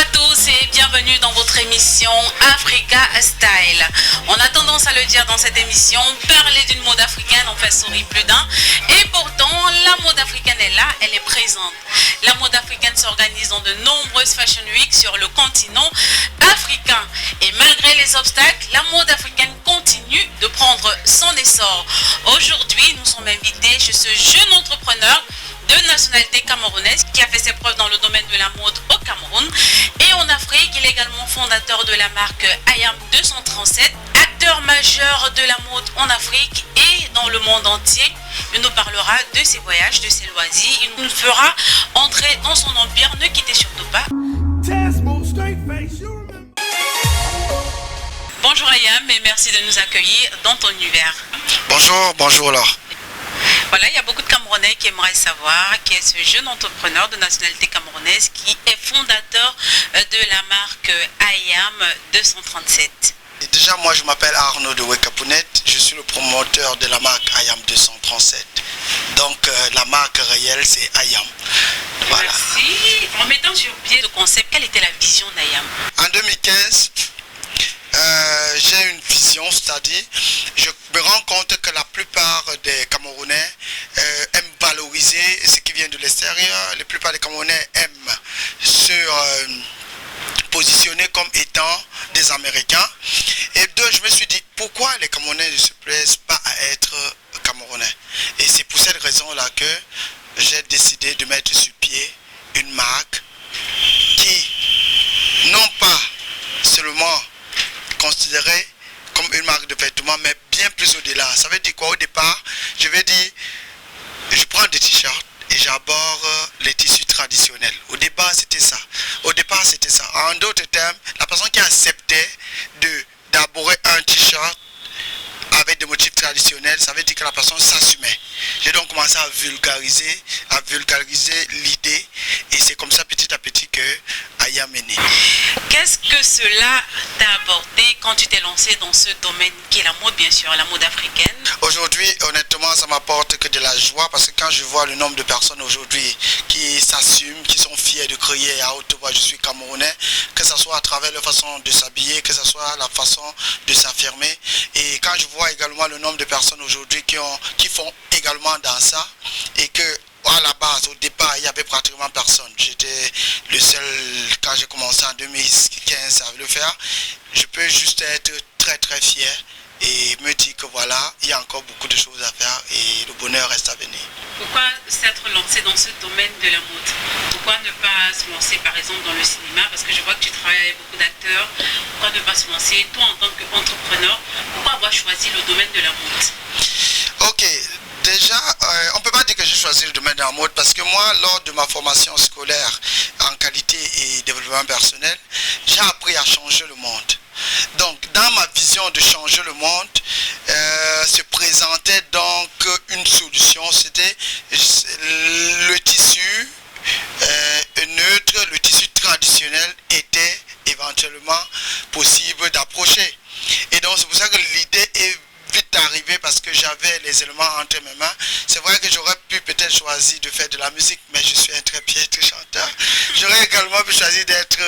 à tous et bienvenue dans votre émission Africa Style. On a tendance à le dire dans cette émission, parler d'une mode africaine en fait sourire plus d'un. Et pourtant, la mode africaine est là, elle est présente. La mode africaine s'organise dans de nombreuses Fashion Week sur le continent africain. Et malgré les obstacles, la mode africaine continue de prendre son essor. Aujourd'hui, nous sommes invités chez ce jeune entrepreneur de nationalité camerounaise qui a fait ses preuves dans le domaine de la mode au Cameroun et en Afrique. Il est également fondateur de la marque IAM 237, acteur majeur de la mode en Afrique et dans le monde entier. Il nous parlera de ses voyages, de ses loisirs. Il nous fera entrer dans son empire. Ne quittez surtout pas. Bonjour IAM et merci de nous accueillir dans ton univers. Bonjour Laure. Voilà, il y a beaucoup de Camerounais qui aimeraient savoir qui est ce jeune entrepreneur de nationalité camerounaise qui est fondateur de la marque IAM 237. Et déjà, moi, je m'appelle Arnaud de Wekapounet. Je suis le promoteur de la marque IAM 237. Donc, la marque réelle, c'est IAM. Voilà. Merci. En mettant sur pied le concept, quelle était la vision d'IAM? En 2015, j'ai une vision, c'est-à-dire, je me rends compte que la plupart des Camerounais aiment valoriser ce qui vient de l'extérieur. La plupart des Camerounais aiment se positionner comme étant des Américains. Et deux, je me suis dit, pourquoi les Camerounais ne se plaisent pas à être Camerounais? Et c'est pour cette raison-là que j'ai décidé de mettre sur pied une marque qui, non pas seulement considérée comme une marque de vêtements, mais bien plus au-delà. Ça veut dire quoi? Au départ, je vais dire, je prends des t-shirts et j'aborde les tissus traditionnels. Au départ, c'était ça. En d'autres termes, la personne qui acceptait d'aborder un t-shirt avec des motifs traditionnels, ça veut dire que la personne s'assumait. J'ai donc commencé à vulgariser l'idée et c'est comme ça petit à petit que IAM est né. Qu'est-ce que cela t'a apporté quand tu t'es lancé dans ce domaine qui est la mode, bien sûr, la mode africaine? Aujourd'hui, honnêtement, ça m'apporte que de la joie parce que quand je vois le nombre de personnes aujourd'hui qui s'assument, qui sont fiers de crier à haute voix, je suis Camerounais, que ce soit à travers leur façon de s'habiller, que ce soit la façon de s'affirmer. Et quand je vois également le nombre de personnes aujourd'hui qui font également dans ça et que à la base, au départ, il n'y avait pratiquement personne. J'étais le seul, quand j'ai commencé en 2015 à le faire. Je peux juste être très très fier et me dire que voilà, il y a encore beaucoup de choses à faire et le bonheur reste à venir. Pourquoi s'être lancé dans ce domaine de la mode? Pourquoi ne pas se lancer par exemple dans le cinéma? Parce que je vois que tu travailles avec beaucoup d'acteurs. Pourquoi ne pas se lancer, toi en tant qu'entrepreneur, pourquoi avoir choisi le domaine de la mode? Ok. Déjà, on ne peut pas dire que j'ai choisi le domaine de la mode parce que moi, lors de ma formation scolaire en qualité et développement personnel, j'ai appris à changer le monde. Donc, dans ma vision de changer le monde, se présentait donc une solution, c'était le tissu neutre, le tissu traditionnel était éventuellement possible d'approcher. Et donc, c'est pour ça que l'idée est vite arrivé parce que j'avais les éléments entre mes mains. C'est vrai que j'aurais pu peut-être choisir de faire de la musique, mais je suis un très piètre chanteur. J'aurais également pu choisir d'être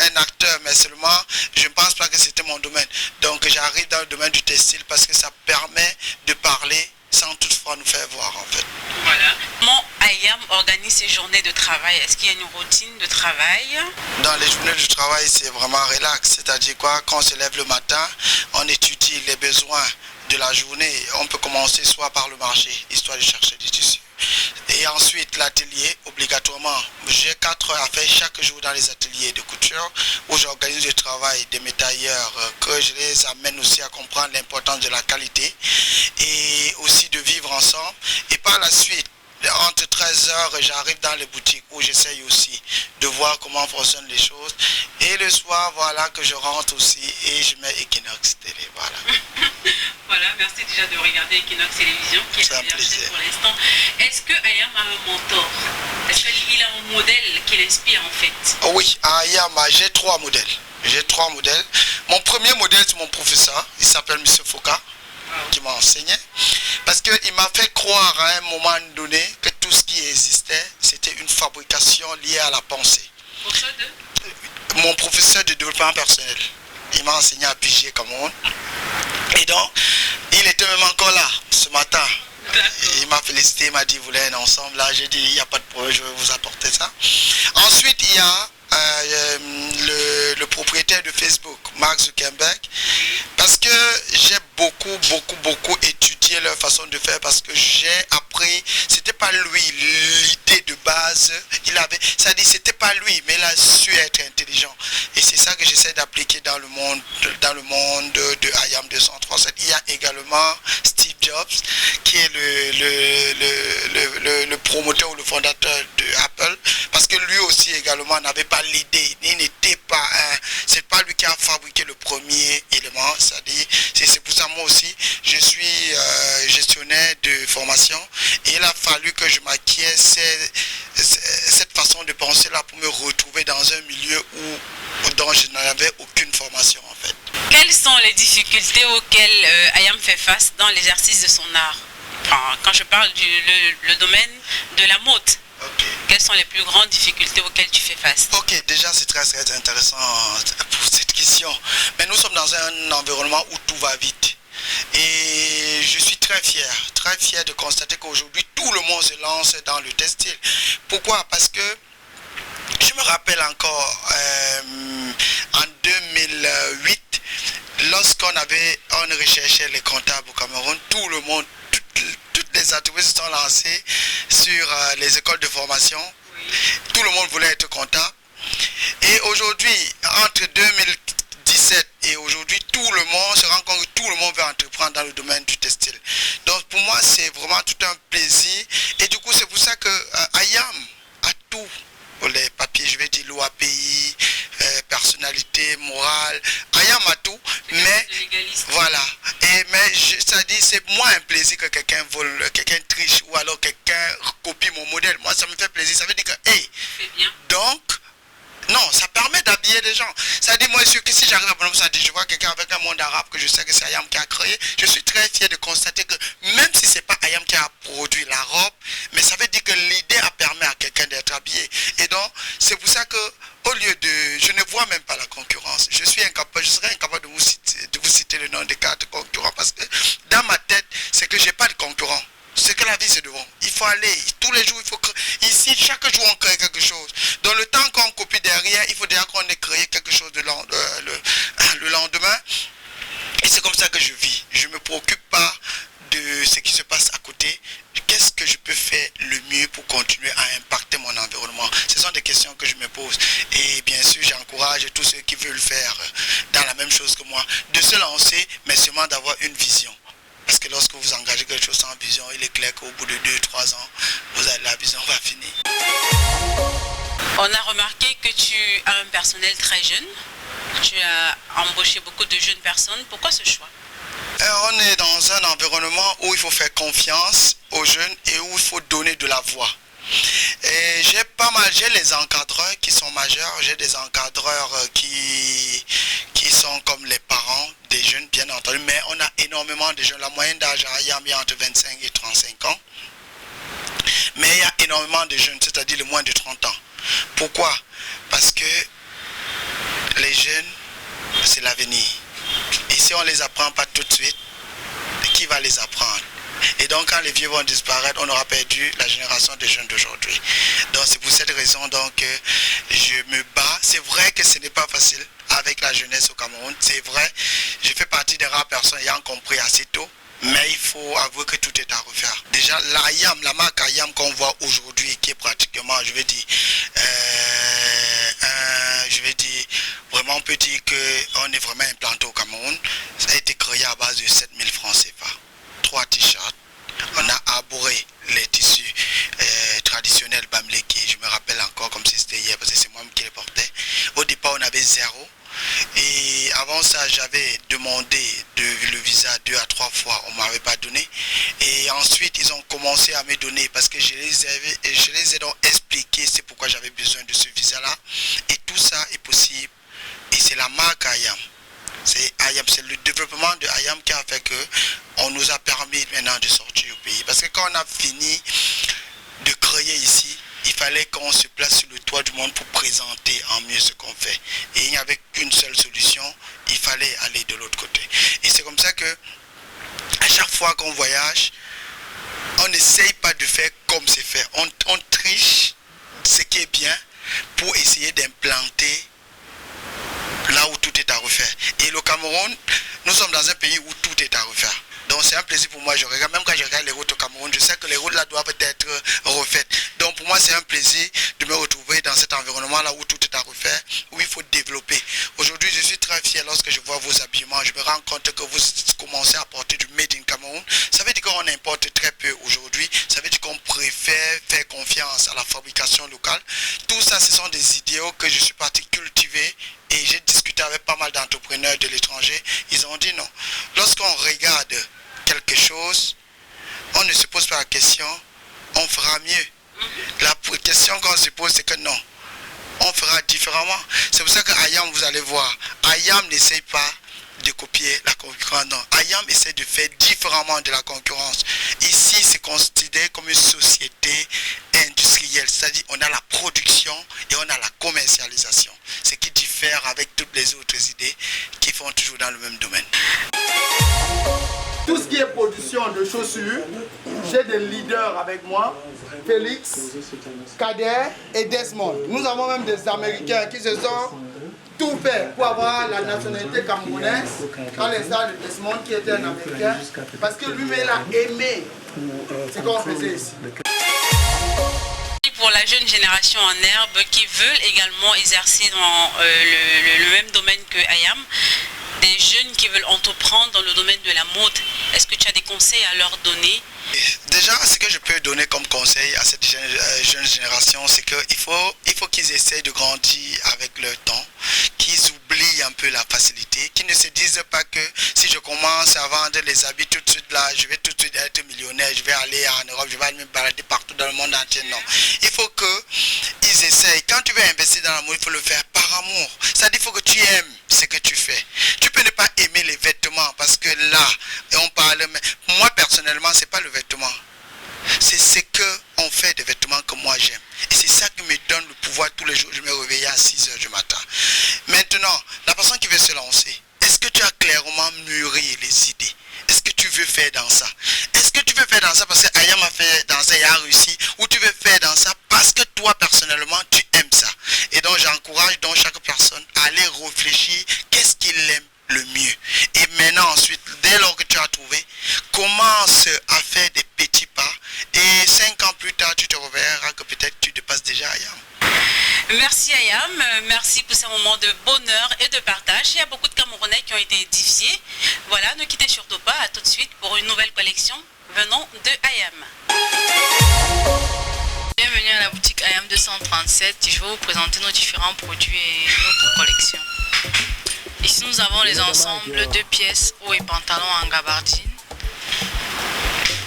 un acteur, mais seulement je ne pense pas que c'était mon domaine. Donc j'arrive dans le domaine du textile parce que ça permet de parler sans toutefois nous faire voir en fait. Voilà. Comment IAM organise ses journées de travail? Est-ce qu'il y a une routine de travail? Dans les journées de travail, c'est vraiment relax. C'est-à-dire quoi? Quand on se lève le matin, on étudie les besoins de la journée. On peut commencer soit par le marché, histoire de chercher des tissus. Et ensuite, l'atelier, obligatoirement. J'ai 4 heures à faire chaque jour dans les ateliers de couture où j'organise le travail des métailleurs, que je les amène aussi à comprendre l'importance de la qualité et aussi de vivre ensemble. Et par la suite, entre 13 heures, j'arrive dans les boutiques où j'essaye aussi de voir comment fonctionnent les choses. Et le soir, voilà que je rentre aussi et je mets Equinox Télé. Voilà. Voilà, merci déjà de regarder Equinox Télévision qui est un plaisir pour l'instant. Est-ce que IAM a un mentor? Est-ce qu'il a un modèle qui l'inspire en fait? Oui, à IAM, j'ai 3 modèles. Mon premier modèle, c'est mon professeur. Il s'appelle M. Foucault, qui m'a enseigné. Parce qu'il m'a fait croire à un moment donné que tout ce qui existait, c'était une fabrication liée à la pensée. Professeur de Mon professeur de développement personnel. Il m'a enseigné à piger Cameroun. Et donc, il était même encore là ce matin. Il m'a félicité, il m'a dit, vous voulez aller ensemble. Là, j'ai dit, il n'y a pas de problème, je vais vous apporter ça. Ensuite, il y a le propriétaire de Facebook, Mark Zuckerberg, parce que j'ai beaucoup étudié leur façon de faire, parce que j'ai appris, c'était pas lui l'idée de base, c'est-à-dire c'était pas lui, mais il a su être intelligent. Et c'est ça que j'essaie d'appliquer dans le monde de IAM 237. Il y a également Steve Jobs, qui est le promoteur ou le fondateur de Apple, parce que lui aussi également n'avait pas l'idée, il n'était pas c'est pas lui qui a fabriqué le premier élément, c'est-à-dire c'est pour ça moi aussi je suis gestionnaire de formation, et il a fallu que je m'acquiert cette façon de penser là pour me retrouver dans un milieu dont je n'avais aucune formation en fait. Quelles sont les difficultés auxquelles Ayam fait face dans l'exercice de son art? Enfin, quand je parle le domaine de la mode. Okay. Quelles sont les plus grandes difficultés auxquelles tu fais face? Ok, déjà c'est très intéressant pour cette question. Mais nous sommes dans un environnement où tout va vite. Et je suis très fier de constater qu'aujourd'hui tout le monde se lance dans le textile. Pourquoi? Parce que je me rappelle encore en 2008, lorsqu'on recherchait les comptables au Cameroun, tout le monde, toutes les entreprises se sont lancées sur les écoles de formation. Tout le monde voulait être comptable. Et aujourd'hui, entre 2017 et aujourd'hui, tout le monde se rend compte que tout le monde veut entreprendre dans le domaine du textile. Donc pour moi, c'est vraiment tout un plaisir. Et du coup, c'est pour ça que IAM a tout. Pour les papiers, je vais dire l'OAPI, personnalité, morale, IAM a tout, mais voilà. Ça dit, c'est moins un plaisir que quelqu'un vole, quelqu'un triche ou alors quelqu'un copie mon modèle. Moi, ça me fait plaisir. Ça veut dire que, hey, donc, non, ça permet d'habiller les gens. Ça dit, moi, que si j'arrive à ça dit, je vois quelqu'un avec un monde arabe que je sais que c'est Ayam qui a créé, je suis très fier de constater que même si c'est pas Ayam qui a produit la robe, mais ça veut dire que l'idée a permis à quelqu'un d'être habillé. Et donc, c'est pour ça que, au lieu de, je ne vois même pas la concurrence. Je serais incapable de vous citer le nom des 4 concurrents, parce que dans ma tête, c'est que j'ai pas de concurrent. C'est que la vie c'est devant. Il faut aller. Tous les jours, il faut créer. Ici, chaque jour, on crée quelque chose. Dans le temps qu'on copie derrière, il faut déjà qu'on ait créé quelque chose le lendemain. Et c'est comme ça que je vis. Je ne me préoccupe pas de ce qui se passe à côté. Qu'est-ce que je peux faire le mieux pour continuer à impacter mon environnement? Ce sont des questions que je me pose. Et bien sûr, j'encourage tous ceux qui veulent faire dans la même chose que moi, de se lancer, mais seulement d'avoir une vision. Parce que lorsque vous engagez quelque chose sans vision, il est clair qu'au bout de 2-3 ans, la vision va finir. On a remarqué que tu as un personnel très jeune. Tu as embauché beaucoup de jeunes personnes. Pourquoi ce choix? On est dans un environnement où il faut faire confiance aux jeunes et où il faut donner de la voix. Et j'ai les encadreurs qui sont majeurs, j'ai des encadreurs qui sont comme les parents des jeunes, bien entendu, mais on a énormément de jeunes. La moyenne d'âge à IAM est entre 25 et 35 ans. Mais il y a énormément de jeunes, c'est-à-dire le moins de 30 ans. Pourquoi? Parce que les jeunes, c'est l'avenir. Et si on ne les apprend pas tout de suite, qui va les apprendre? Et donc quand les vieux vont disparaître, on aura perdu la génération de jeunes d'aujourd'hui. Donc c'est pour cette raison donc, je me bats. C'est vrai que ce n'est pas facile avec la jeunesse au Cameroun. C'est vrai, je fais partie des rares personnes ayant compris assez tôt. Mais il faut avouer que tout est à refaire. Déjà, la marque IAM qu'on voit aujourd'hui, qui est pratiquement, je vais dire, vraiment on peut dire qu'on est vraiment implanté au Cameroun. Ça a été créé à base de 7000 francs CFA. 3 t-shirts. On a arboré les tissus traditionnels Bamleki. Je me rappelle encore comme si c'était hier, parce que c'est moi qui les portais. Au départ, on avait 0. Et avant ça, j'avais demandé le visa 2 à 3 fois, on ne m'avait pas donné. Et ensuite, ils ont commencé à me donner parce que je les ai donc expliqué c'est pourquoi j'avais besoin de ce visa-là. Et tout ça est possible. Et c'est la marque IAM. C'est le développement de IAM qui a fait qu'on nous a permis maintenant de sortir au pays. Parce que quand on a fini de créer ici, il fallait qu'on se place sur le toit du monde pour présenter en mieux ce qu'on fait. Et il n'y avait qu'une seule solution, il fallait aller de l'autre côté. Et c'est comme ça que, à chaque fois qu'on voyage, on n'essaye pas de faire comme c'est fait. On triche ce qui est bien pour essayer d'implanter là où tout est à refaire. Et le Cameroun, nous sommes dans un pays où tout est à refaire. Donc c'est un plaisir pour moi, je regarde, même quand je regarde les routes au Cameroun, je sais que les routes là doivent être refaites. Donc pour moi c'est un plaisir de me retrouver dans cet environnement là où tout est à refaire, où il faut développer. Aujourd'hui je suis très fier lorsque je vois vos habillements, je me rends compte que vous commencez à porter du Made in Cameroun. Ça veut dire qu'on importe très peu aujourd'hui, ça veut dire qu'on préfère faire confiance à la fabrication locale. Tout ça ce sont des idéaux que je suis parti cultiver. Et j'ai discuté avec pas mal d'entrepreneurs de l'étranger. Ils ont dit non. Lorsqu'on regarde quelque chose, on ne se pose pas la question, on fera mieux. La question qu'on se pose, c'est que non, on fera différemment. C'est pour ça que Ayam, vous allez voir, Ayam n'essaye pas de copier la concurrence. Non, Ayam essaie de faire différemment de la concurrence. Ici, c'est considéré comme une société industrielle. C'est-à-dire, on a la production et on a la commercialisation. Ce qui diffère avec toutes les autres idées qui font toujours dans le même domaine. Tout ce qui est production de chaussures, j'ai des leaders avec moi, Félix, Kader et Desmond. Nous avons même des Américains qui se sont tout fait pour avoir la nationalité camerounaise, à l'instar de Desmond qui était un Américain, parce que lui-même il a aimé ce qu'on faisait ici. Pour la jeune génération en herbe qui veulent également exercer dans le même domaine que Ayam, des jeunes qui veulent entreprendre dans le domaine de la mode, est-ce que tu as des conseils à leur donner? Déjà, ce que je peux donner comme conseil à cette jeune génération, c'est qu'il faut qu'ils essayent de grandir avec leur temps, qu'ils oublient un peu la facilité, qu'ils ne se disent pas que si je commence à vendre les habits tout de suite là, je vais tout de suite être millionnaire, je vais aller en Europe, je vais aller me balader partout dans le monde entier. Non. Il faut qu'ils essayent. Quand tu veux investir dans la mode, il faut le faire par amour. C'est-à-dire qu'il faut que tu aimes ce que tu fais. Tu peux ne pas aimer les vêtements parce que là, on parle, mais moi personnellement, c'est pas le vêtement. C'est ce qu'on fait des vêtements que moi j'aime. Et c'est ça qui me donne le pouvoir tous les jours. Je me réveille à 6 h du matin. Maintenant, la personne qui veut se lancer, est-ce que tu as clairement mûri les idées? Est-ce que tu veux faire dans ça? Est-ce que tu veux faire dans ça parce que Ayam a fait dans ça et a réussi? Ou tu veux faire dans ça parce que toi personnellement tu aimes ça? Et donc j'encourage donc chaque personne à aller réfléchir qu'est-ce qu'il aime le mieux. Et maintenant ensuite, dès lors que tu as trouvé, commence à faire des petits pas. Et 5 ans plus tard, tu te reverras que peut-être tu dépasses déjà Ayam. Merci Ayam, merci pour ces moments de bonheur et de partage. Il y a beaucoup de Camerounais qui ont été édifiés. Voilà, ne quittez surtout pas, à tout de suite pour une nouvelle collection venant de Ayam. Bienvenue à la boutique Ayam 237. Je vais vous présenter nos différents produits et notre collection. Ici nous avons les ensembles 2 pièces, haut et pantalon en gabardine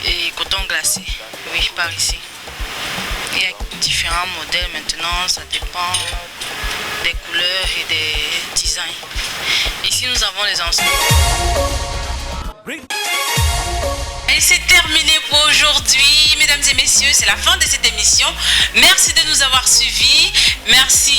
et coton glacé. Oui, par ici. Il y a différents modèles maintenant, ça dépend des couleurs et des designs. Ici nous avons les ensembles. Et c'est terminé pour aujourd'hui, mesdames et messieurs, c'est la fin de cette émission. Merci de nous avoir suivis, merci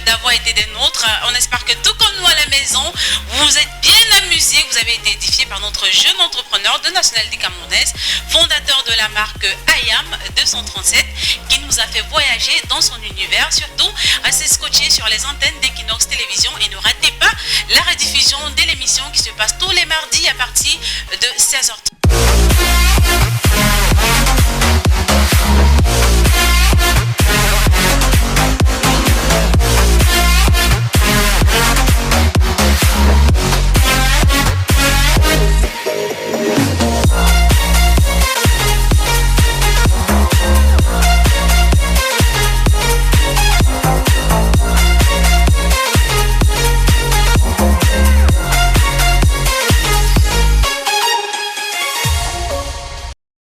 d'avoir été des nôtres. On espère que tout comme nous à la maison, vous vous êtes bien amusés, vous avez été édifiés par notre jeune entrepreneur de nationalité camerounaise, fondateur de la marque Ayam 237, qui nous a fait voyager dans son univers. Surtout, restez scotchés sur les antennes d'Equinox Télévision et ne ratez pas la rediffusion de l'émission qui se passe tous les mardis à partir de 16 h 30.